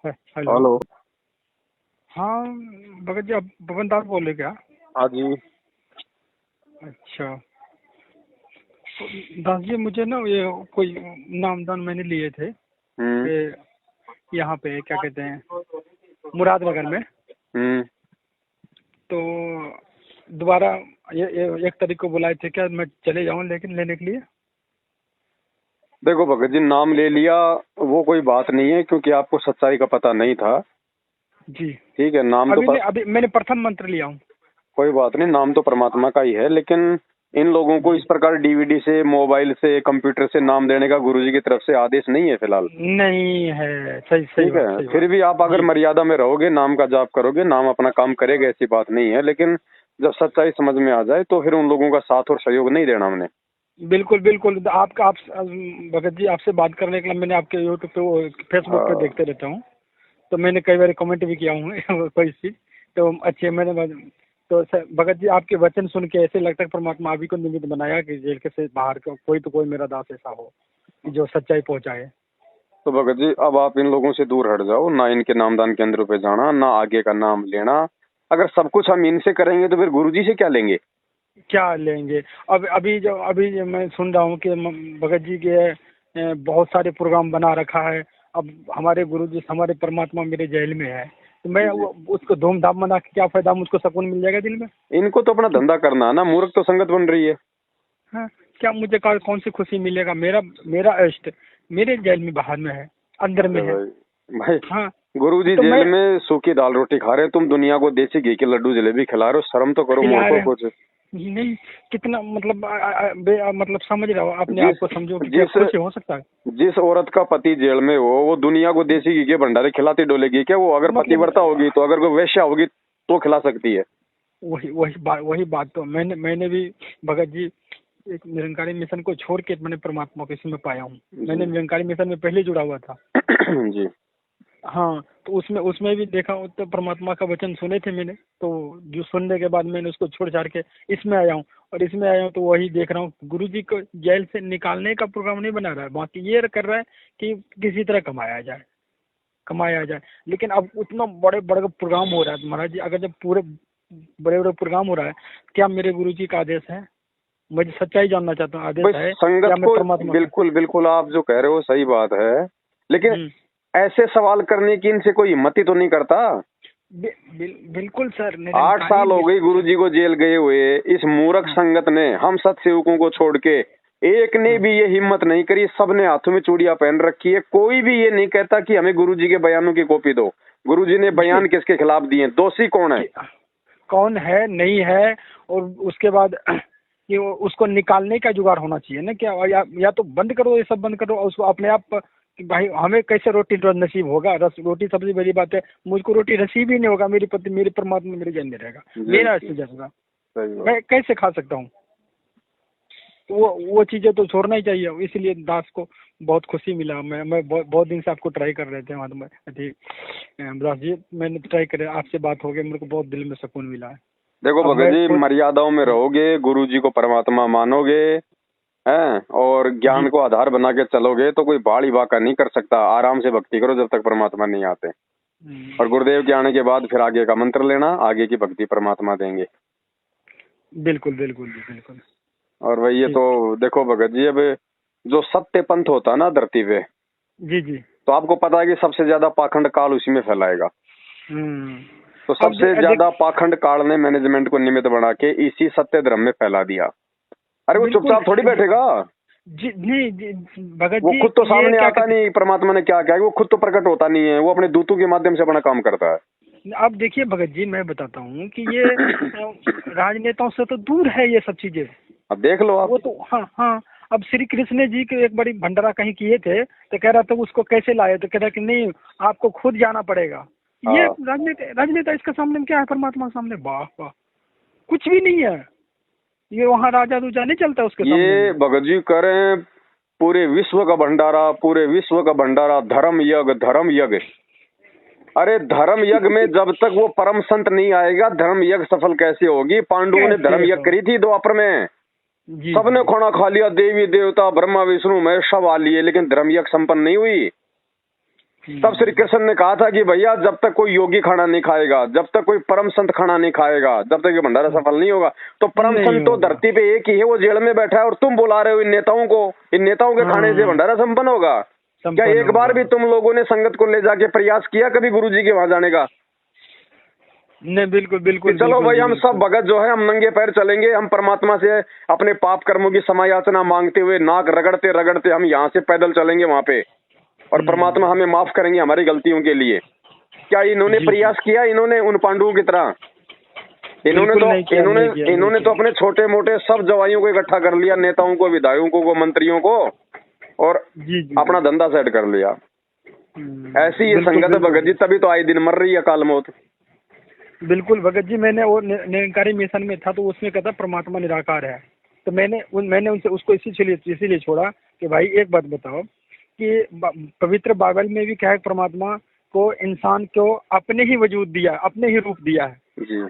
Hello. Hello. हाँ, भगत जी आप पवन दास बोल रहे क्या? हाँ जी। अच्छा, तो दास जी मुझे ना ये कोई नामदान मैंने लिए थे हम्म। ये यहाँ पे क्या कहते हैं मुरादनगर में। हम्म। तो दोबारा ये 1 तारीख को बुलाए थे, क्या मैं चले जाऊँ लेकिन लेने के लिए? देखो भगत जी, नाम ले लिया वो कोई बात नहीं है, क्योंकि आपको सच्चाई का पता नहीं था। जी, ठीक है, नाम तो अभी मैंने प्रथम मंत्र लिया हूँ। कोई बात नहीं, नाम तो परमात्मा का ही है, लेकिन इन लोगों को जी, इस प्रकार डीवीडी से, मोबाइल से, कंप्यूटर से नाम देने का गुरुजी की तरफ से आदेश नहीं है फिलहाल। नहीं है। सही सही ठीक बात, है, सही फिर बात। भी आप अगर जी, मर्यादा में रहोगे, नाम का जाप करोगे, नाम अपना काम करेगा, ऐसी बात नहीं है। लेकिन जब सच्चाई समझ में आ जाए तो फिर उन लोगों का साथ और सहयोग नहीं देना हमने। बिल्कुल बिल्कुल। आपका आप भगत जी आपसे बात करने के लिए मैंने आपके यूट्यूब पे फेसबुक पे हाँ। देखते रहता हूँ। तो मैंने कई बार कमेंट भी किया हूँ कोई चीज। तो अच्छे तो भगत जी आपके वचन सुन के ऐसे लगता है परमात्मा आप ही को निमित्त बनाया कि जेल के से बाहर का कोई तो कोई मेरा दास ऐसा हो कि जो सच्चाई पहुंचाए। तो भगत जी, अब आप इन लोगों से दूर हट जाओ, ना इनके नामदान केंद्र पे जाना, ना आगे का नाम लेना। अगर सब कुछ हम इनसे करेंगे तो फिर गुरुजी से क्या लेंगे? क्या लेंगे? अब अभी जो मैं सुन रहा हूँ कि भगत जी के बहुत सारे प्रोग्राम बना रखा है। अब हमारे गुरु जी हमारे परमात्मा मेरे जेल में है, तो मैं जी। उसको धूमधाम मना के क्या फायदा? मुझको सुकून मिल जाएगा दिल में? इनको तो अपना धंधा करना है ना, मूर्ख तो संगत बन रही है। हाँ, क्या मुझे कौन सी खुशी मिलेगा? मेरा मेरा इष्ट मेरे जेल में बाहर में है, अंदर में अरे है। भाई, हाँ, गुरुजी तो मैं जेल में सूखी दाल रोटी खा रहे हो, तुम दुनिया को देसी घी के लड्डू जलेबी खिला रहे हो। शर्म तो करो खिला मूर्खों रहे कुछ। नहीं। कितना मतलब मतलब समझ रहे हो? अपने आप जिस को समझो कि क्या जिस खुशी हो सकता है? जिस औरत का पति जेल में हो, वो दुनिया को देसी घी के भंडारे खिलाती डोलेगी क्या? वो अगर मतलब पतिव्रता होगी तो, अगर कोई वैश्या होगी तो खिला सकती है। वही बात तो मैंने भी भगत जी एक निरंकारी मिशन को छोड़ के मैंने परमात्मा को इसमें पाया हूँ। मैंने जी। निरंकारी मिशन में पहले जुड़ा हुआ था। जी। हाँ, तो उसमें भी देखा हूँ तो परमात्मा का वचन सुने थे मैंने। तो जो सुनने के बाद मैंने उसको छोड़ छाड़ के इसमें आया हूँ। और इसमें आया हूँ तो वही देख रहा हूँ गुरु जी को जेल से निकालने का प्रोग्राम नहीं बना रहा है, बाकी ये कर रहा है कि किसी तरह कमाया जाए। लेकिन अब उतना बड़े बड़े प्रोग्राम हो रहा है महाराज जी, अगर जब पूरे बड़े बड़े प्रोग्राम हो रहा है, क्या मेरे गुरु जी का आदेश है? मुझे सच्चाई जानना चाहता हूँ, भाई आदेश है संगत या मैं को, परमात्मा का? बिल्कुल बिल्कुल आप जो कह रहे हो सही बात है, लेकिन हम्म। ऐसे सवाल करने की इनसे कोई हिम्मत ही तो नहीं करता। बिल्कुल सर, 8 निरंकारी साल हो गई गुरुजी को जेल गए हुए। इस मूर्ख हाँ संगत ने, हम सत्सेवकों को छोड़ के, एक ने हाँ भी ये हिम्मत नहीं करी। सबने हाथों में चूड़ियां पहन रखी है। कोई भी ये नहीं कहता कि हमें गुरुजी के बयानों की कॉपी दो। गुरुजी ने जी। बयान किसके खिलाफ दिए? दोषी कौन है? कि कौन है नहीं है? और उसके बाद कि उसको निकालने का जुगाड़ होना चाहिए ना क्या? या तो बंद करो, ये सब बंद करो और उसको अपने आप कि भाई हमें कैसे रोटी नसीब होगा? रोटी सबसे बड़ी बात है। मुझको रोटी नसीब ही नहीं होगा, मेरी पति मेरे परमात्मा मेरे जन्म में रहेगा, जी। मेरा सुझाव होगा, सही बात। मैं कैसे खा सकता हूँ? तो वो चीजें तो छोड़ना ही चाहिए। इसलिए दास को बहुत खुशी मिला। मैं बहुत दिन से आपको ट्राई कर रहे थे। हाँ, तो मैं ठीक दास जी मैंने ट्राई करे, आपसे बात हो गई, मेरे को बहुत दिल में सुकून मिला है। देखो अब भगत मैं जी, मर्यादाओं में जी रहोगे, गुरुजी को परमात्मा मानोगे, हैं, और जी। ज्ञान को आधार बना के चलोगे तो कोई बाड़ी बाका नहीं कर सकता। आराम से भक्ति करो जब तक परमात्मा नहीं आते। और गुरुदेव के आने के बाद फिर आगे का मंत्र लेना, आगे की भक्ति परमात्मा देंगे। बिल्कुल बिल्कुल जी, बिल्कुल। और भाई ये ठीक। तो देखो भगत जी, अब जो सत्य पंथ होता है ना धरती पे, जी जी। तो आपको पता है कि सबसे ज्यादा पाखंड काल उसी में फैलाएगा। हम्म। तो अब सबसे ज्यादा पाखंड काल ने मैनेजमेंट को निमित्त बना के इसी सत्य धर्म में फैला दिया। अरे वो बिल्कुल चुपचाप थोड़ी बैठेगा। जी नहीं जी, भगत वो जी खुद तो ये सामने क्या आता कहते नहीं, परमात्मा ने क्या किया, वो खुद तो प्रकट होता नहीं है, वो अपने दूतों के माध्यम से अपना काम करता है। अब देखिए भगत जी मैं बताता हूँ कि ये राजनेताओं से तो दूर है ये सब चीजें। अब देख लो आप। वो तो हाँ हाँ। अब श्री कृष्ण जी के एक बड़ी भंडारा कहीं किए थे, तो कह रहा था उसको कैसे लाए? तो कह रहा कि नहीं, आपको खुद जाना पड़ेगा। ये हाँ, राजनेता इसके सामने में क्या है? परमात्मा के सामने वाह वाह, कुछ भी नहीं है। ये वहाँ राजा दूजा नहीं चलता उसके सामने ये में। भगत जी करें पूरे विश्व का भंडारा, पूरे विश्व का भंडारा, धर्म यज्ञ, धर्म यज्ञ। अरे धर्म यज्ञ में जब तक वो परम संत नहीं आएगा, धर्म यज्ञ सफल कैसे होगी? पांडवों ने कैसे धर्म यज्ञ हो? करी थी द्वापर में। जी सबने जी। खाना खा लिया, देवी देवता ब्रह्मा विष्णु महेश सब आ लिए, लेकिन धर्म यज्ञ संपन्न नहीं हुई। तब श्री कृष्ण ने कहा था कि भैया जब तक कोई योगी खाना नहीं खाएगा, जब तक कोई परम संत खाना नहीं खाएगा, जब तक ये भंडारा सफल नहीं होगा। तो परम संत तो धरती पे एक ही है, वो जेल में बैठा है, और तुम बुला रहे हो इन नेताओं को। इन नेताओं के खाने से भंडारा संपन्न होगा? क्या एक बार भी तुम लोगों ने संगत को ले जाके प्रयास किया कभी गुरु जी के वहां जाने का? नहीं, बिल्कुल बिल्कुल। चलो भाई, हम सब भगत जो है, हम नंगे पैर चलेंगे, हम परमात्मा से अपने पाप कर्मों की समायाचना मांगते हुए, नाक रगड़ते रगड़ते हम यहाँ से पैदल चलेंगे वहां पे, और परमात्मा हमें माफ करेंगे हमारी गलतियों के लिए। क्या इन्होंने प्रयास किया? इन्होंने उन पांडवों की तरह इन्होंने तो अपने छोटे मोटे सब जवाइयों को इकट्ठा कर लिया, नेताओं को, विधायकों को, मंत्रियों को, और अपना धंधा सेट कर लिया। ऐसी ये संगत है भगत जी, तभी तो आए दिन मर रही है अकाल मौत। बिल्कुल भगत जी, मैंने वो निरंकारी मिशन में था, तो उसमें कहता परमात्मा निराकार है। तो मैंने उनसे उसको इसीलिए छोड़ा कि भाई एक बात बताओ कि पवित्र बाइबल में भी क्या है, परमात्मा को इंसान को अपने ही वजूद दिया, अपने ही रूप दिया है जी।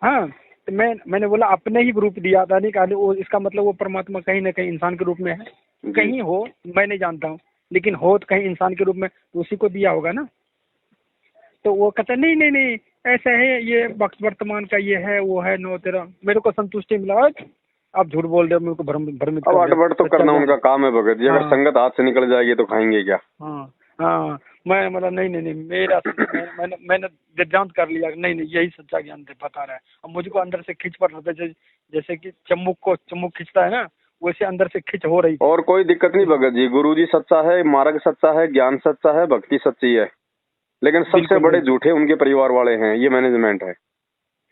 हाँ, तो मैंने बोला अपने ही रूप दिया था, नहीं कहा इसका मतलब वो परमात्मा कहीं ना कहीं इंसान के रूप में है। कहीं हो मैं नहीं जानता हूँ, लेकिन हो तो कहीं इंसान के रूप में, तो उसी को दिया होगा ना। तो वो कहता नहीं नहीं नहीं ऐसा है, ये वक्त वर्तमान का ये है, वो है, नो तेरा। मेरे को संतुष्टि मिला। आप झूठ बोल रहे हो, मेरे को भ्रमित अब अटपट तो करना उनका काम है भगत जी। अगर संगत हाथ से निकल जाएगी तो खाएंगे क्या? हाँ, मैं मतलब नहीं मेरा मैंने सिद्धांत कर लिया, नहीं यही सच्चा ज्ञान बता रहा है। अब मुझको अंदर से खिंच पड़ रहा था, जैसे कि चम्मुक खिंचता है ना, वैसे अंदर से खिंच हो रही। और कोई दिक्कत नहीं भगत जी, गुरु जी सच्चा है, मार्ग सच्चा है, ज्ञान सच्चा है, भक्ति सच्ची है, लेकिन सबसे बड़े झूठे उनके परिवार वाले हैं, ये मैनेजमेंट है।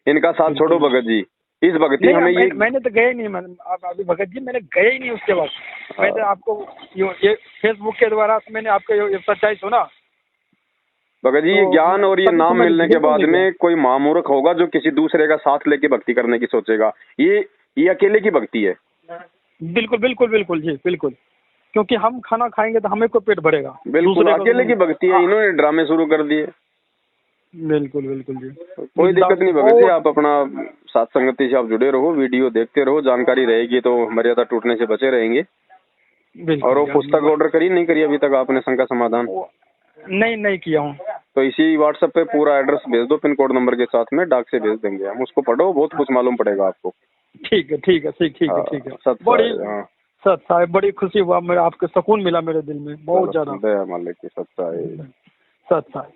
इनका साथ छोड़ो भगत जी। इस भक्ति हमें ये मैंने तो गए नहीं, अभी भगत जी मैंने गए ही नहीं उसके बाद। मैं तो आपको ये फेसबुक के द्वारा मैंने आपका ये सच्चाई सुना भगत जी। ये ज्ञान और ये नाम मिलने के बाद में कोई महामूर्ख होगा जो किसी दूसरे का साथ लेके भक्ति करने की सोचेगा। ये अकेले की भक्ति है। बिल्कुल बिल्कुल बिल्कुल जी, बिल्कुल। क्योंकि हम खाना खाएंगे तो हमें को पेट भरेगा। बिल्कुल अकेले की भक्ति है। इन्होंने ड्रामे शुरू कर दिए। बिल्कुल बिल्कुल जी, कोई दिक्कत नहीं भगत जी, आप अपना साथ संगति से आप जुड़े रहो, वीडियो देखते रहो, जानकारी रहेगी तो मर्यादा टूटने से बचे रहेंगे। और वो पुस्तक ऑर्डर करी नहीं करी अभी तक आपने संघ का समाधान? नहीं किया हूँ। तो इसी व्हाट्सएप पे पूरा एड्रेस भेज दो, पिन कोड नंबर के साथ में, डाक से भेज देंगे हम। उसको पढ़ो, बहुत कुछ मालूम पड़ेगा आपको। ठीक है। सच्चा है, बड़ी खुशी हुआ, मेरा आपको सुकून मिला मेरे दिल में, बहुत ज्यादा। दया मालिक की सच्चा है।